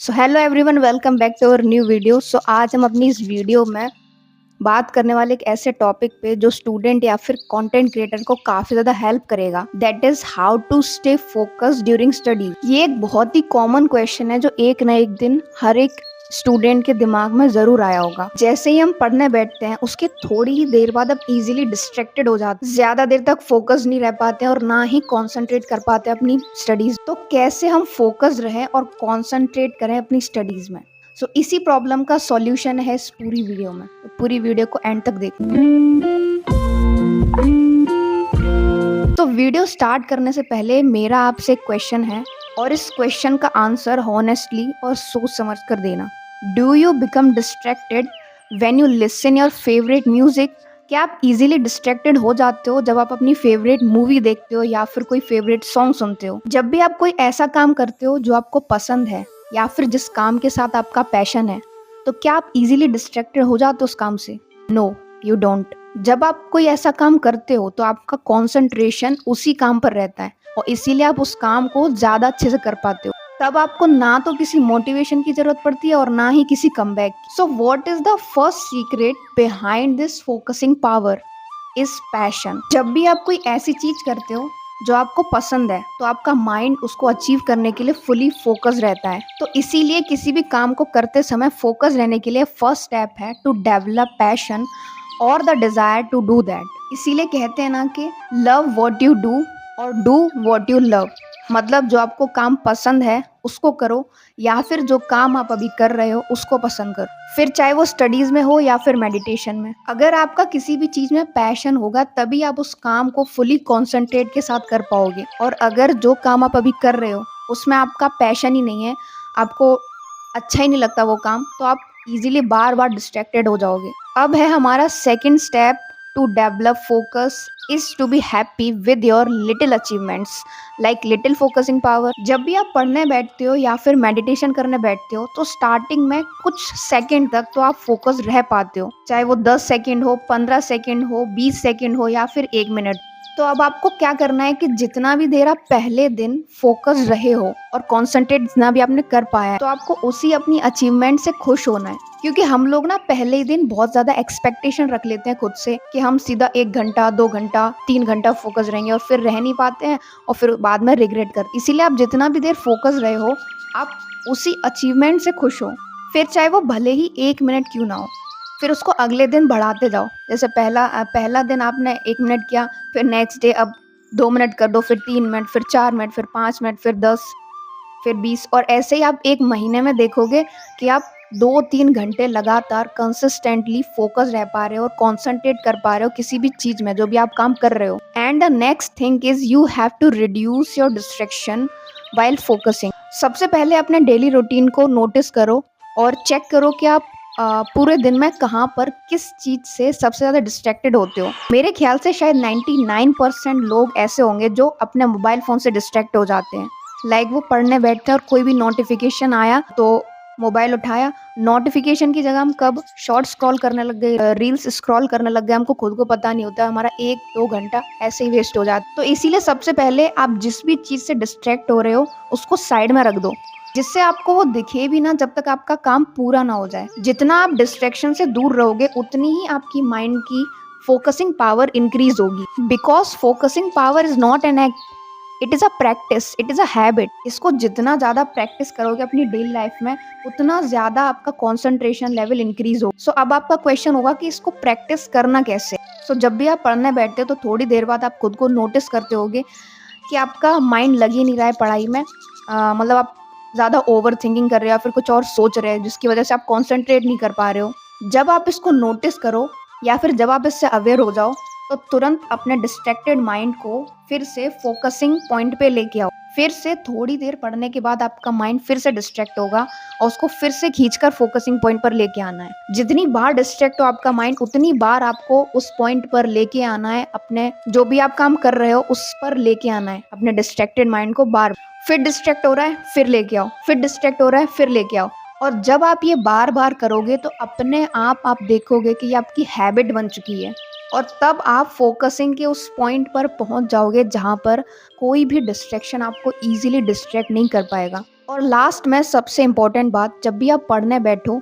So hello everyone, welcome back to our new video. So आज हम अपनी इस वीडियो में बात करने वाले एक ऐसे टॉपिक पे जो स्टूडेंट या फिर कंटेंट क्रिएटर को काफी ज्यादा हेल्प करेगा। That is how to stay focused during study. ये एक बहुत ही कॉमन क्वेश्चन है जो एक ना एक दिन हर एक स्टूडेंट के दिमाग में जरूर आया होगा। जैसे ही हम पढ़ने बैठते हैं उसके थोड़ी ही देर बाद अब इजीली डिस्ट्रैक्टेड हो जाते हैं, ज्यादा देर तक फोकस नहीं रह पाते हैं और ना ही कंसंट्रेट कर पाते हैं अपनी स्टडीज। तो कैसे हम फोकस रहें और कंसंट्रेट करें अपनी स्टडीज में। इसी प्रॉब्लम का सॉल्यूशन है इस पूरी वीडियो में। तो पूरी वीडियो को एंड तक देखना। तो वीडियो स्टार्ट करने से पहले मेरा आपसे एक क्वेश्चन है और इस क्वेश्चन का आंसर हॉनेस्टली और सोच समझ कर देना। Do you become distracted when you listen your favourite music? क्या आप इजीली डिस्ट्रैक्टेड हो जाते हो जब आप अपनी फेवरेट मूवी देखते हो या फिर कोई फेवरेट सॉन्ग सुनते हो? जब भी आप कोई ऐसा काम करते हो जो आपको पसंद है या फिर जिस काम के साथ आपका पैशन है, तो क्या आप इजीली डिस्ट्रैक्टेड हो जाते हो उस काम से? No, you don't. जब आप कोई ऐसा काम करते हो तो आपका कंसंट्रेशन उसी काम पर रहता है और इसीलिए आप उस काम को ज्यादा अच्छे से कर पाते हो। तब आपको ना तो किसी मोटिवेशन की जरूरत पड़ती है और ना ही किसी कमबैक की। So what is the first secret behind this focusing power? Is passion. जब भी आप कोई ऐसी चीज करते हो जो आपको पसंद है तो आपका माइंड उसको अचीव करने के लिए फुली फोकस रहता है। तो इसीलिए किसी भी काम को करते समय फोकस रहने के लिए फर्स्ट स्टेप है टू डेवलप पैशन और the desire to do that. इसीलिए कहते हैं ना कि लव व्हाट यू डू और डू व्हाट यू लव। मतलब जो आपको काम पसंद है उसको करो या फिर जो काम आप अभी कर रहे हो उसको पसंद करो, फिर चाहे वो स्टडीज में हो या फिर मेडिटेशन में। अगर आपका किसी भी चीज में पैशन होगा तभी आप उस काम को फुली कॉन्सेंट्रेट के साथ कर पाओगे। और अगर जो काम आप अभी कर रहे हो उसमें आपका पैशन ही नहीं है, आपको अच्छा ही नहीं लगता वो काम, तो आप इजीली बार बार डिस्ट्रैक्टेड हो जाओगे। अब है हमारा second step to develop focus is to be happy with your little achievements like little focusing power. जब भी आप पढ़ने बैठते हो या फिर मेडिटेशन करने बैठते हो तो स्टार्टिंग में कुछ सेकंड तक तो आप फोकस रह पाते हो, चाहे वो 10 सेकंड हो, 15 सेकंड हो, 20 सेकंड हो या फिर 1 मिनट। तो अब आपको क्या करना है कि जितना भी देर आप पहले दिन फोकस रहे हो और कॉन्सेंट्रेट जितना भी आपने कर पाया है, तो आपको उसी अपनी अचीवमेंट से खुश होना है। क्योंकि हम लोग ना पहले ही दिन बहुत ज्यादा एक्सपेक्टेशन रख लेते हैं खुद से कि हम सीधा 1 घंटा, 2 घंटा, 3 घंटा फोकस रहेंगे और फिर रह नहीं पाते हैं और फिर बाद में रिग्रेट कर। इसीलिए आप जितना भी देर फोकस रहे हो आप उसी अचीवमेंट से खुश हो, फिर चाहे वो भले ही 1 मिनट क्यों ना हो। फिर उसको अगले दिन बढ़ाते जाओ। जैसे पहला दिन आपने 1 मिनट किया, फिर नेक्स्ट डे अब 2 मिनट कर दो, फिर 3 मिनट, फिर 4 मिनट, फिर 5 मिनट, फिर 10, फिर 20। और ऐसे ही आप 1 महीने में देखोगे कि आप 2-3 घंटे लगातार कंसिस्टेंटली फोकस रह पा रहे हो और कॉन्सेंट्रेट कर पा रहे हो किसी भी चीज में जो भी आप काम कर रहे हो। And the next thing is you have to reduce your distraction while focusing. सबसे पहले अपने डेली रूटीन को नोटिस करो और चेक करो कि आप पूरे दिन में कहाँ पर किस चीज से सबसे ज्यादा डिस्ट्रैक्टेड होते हो। मेरे ख्याल से शायद 99% लोग ऐसे होंगे जो अपने मोबाइल फोन से डिस्ट्रैक्ट हो जाते हैं। लाइक वो पढ़ने बैठते हैं और कोई भी नोटिफिकेशन आया तो मोबाइल उठाया, नोटिफिकेशन की जगह हम कब शॉर्ट स्क्रॉल करने लग गए, रील्स स्क्रॉल करने लग गए, हमको खुद को पता नहीं होता, हमारा 1-2 घंटा ऐसे ही वेस्ट हो जाता। तो इसीलिए सबसे पहले आप जिस भी चीज से डिस्ट्रैक्ट हो रहे हो उसको साइड में रख दो, जिससे आपको वो दिखे भी ना जब तक आपका काम पूरा ना हो जाए। जितना आप डिस्ट्रैक्शन से दूर रहोगे उतनी ही आपकी माइंड की फोकसिंग पावर इंक्रीज होगी। Because focusing power is not an act, it is a practice, it is a habit. इसको जितना ज़्यादा प्रैक्टिस करोगे अपनी डेली लाइफ में उतना ज़्यादा आपका कॉन्सेंट्रेशन लेवल इंक्रीज हो। सो अब आपका क्वेश्चन होगा कि इसको प्रैक्टिस करना कैसे। जब भी आप पढ़ने बैठते हो तो थोड़ी देर बाद आप खुद को नोटिस करते होगे कि आपका माइंड लग ही नहीं रहा है पढ़ाई में। मतलब आप ज़्यादा ओवर थिंकिंग कर रहे हो या फिर कुछ और सोच रहे हो जिसकी वजह से आप कॉन्सेंट्रेट नहीं कर पा रहे हो। जब आप इसको नोटिस करो या फिर जब आप इससे अवेयर हो जाओ तो तुरंत अपने डिस्ट्रैक्टेड माइंड को फिर से फोकसिंग पॉइंट पे लेके आओ। फिर से थोड़ी देर पढ़ने के बाद आपका माइंड फिर से डिस्ट्रैक्ट होगा और उसको फिर से खींचकर फोकसिंग पॉइंट पर लेके आना है। जितनी बार डिस्ट्रैक्ट हो आपका माइंड उतनी बार आपको उस पॉइंट पर लेके आना है, अपने जो भी आप काम कर रहे हो उस पर लेके आना है अपने डिस्ट्रैक्टेड माइंड को बार। फिर डिस्ट्रैक्ट हो रहा है फिर लेके आओ, फिर डिस्ट्रैक्ट हो रहा है फिर लेके आओ। और जब आप ये बार बार करोगे तो अपने आप देखोगे कि ये आपकी हैबिट बन चुकी है और तब आप फोकसिंग के उस पॉइंट पर पहुंच जाओगे जहां पर कोई भी डिस्ट्रैक्शन आपको इजीली डिस्ट्रैक्ट नहीं कर पाएगा। और लास्ट में सबसे इम्पोर्टेंट बात, जब भी आप पढ़ने बैठो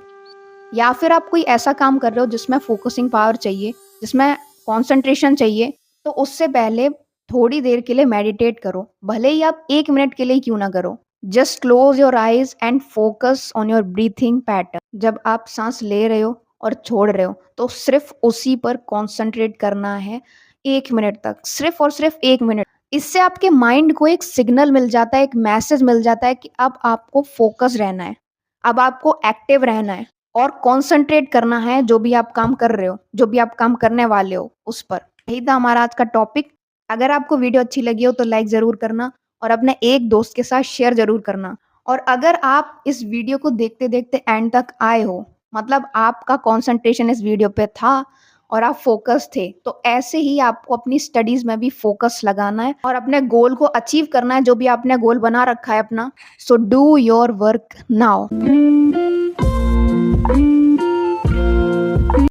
या फिर आप कोई ऐसा काम कर रहे हो जिसमें फोकसिंग पावर चाहिए, जिसमें कंसंट्रेशन चाहिए, तो उससे पहले थोड़ी देर के लिए मेडिटेट करो। भले ही आप 1 मिनट के लिए क्यों ना करो। Just close your eyes and focus on your breathing pattern. जब आप सांस ले रहे हो और छोड़ रहे हो, तो सिर्फ उसी पर कंसंट्रेट करना है 1 मिनट तक, सिर्फ और सिर्फ 1 मिनट। इससे आपके माइंड को एक सिग्नल मिल जाता है, एक मैसेज मिल जाता है कि अब आपको फोकस रहना है, अब आपको एक्टिव रहना है और कंसंट्रेट करना है जो भी आप काम कर रहे हो, जो भी आप काम करने वाले हो उस पर। यही था हमारा आज का टॉपिक। अगर आपको वीडियो अच्छी लगी हो तो लाइक ज़रूर करना और अपने एक दोस्त के साथ शेयर ज़रूर करना। और अगर आप इस वीडियो को देखते-देखते एंड तक आए हो, मतलब आपका कंसंट्रेशन इस वीडियो पे था और आप फ़ोकस थे, तो ऐसे ही आपको अपनी स्टडीज़ में भी फ़ोकस लगाना है और अपने गोल को अचीव करना है, जो भी आपने गोल बना रखा है अपना। So do your work now.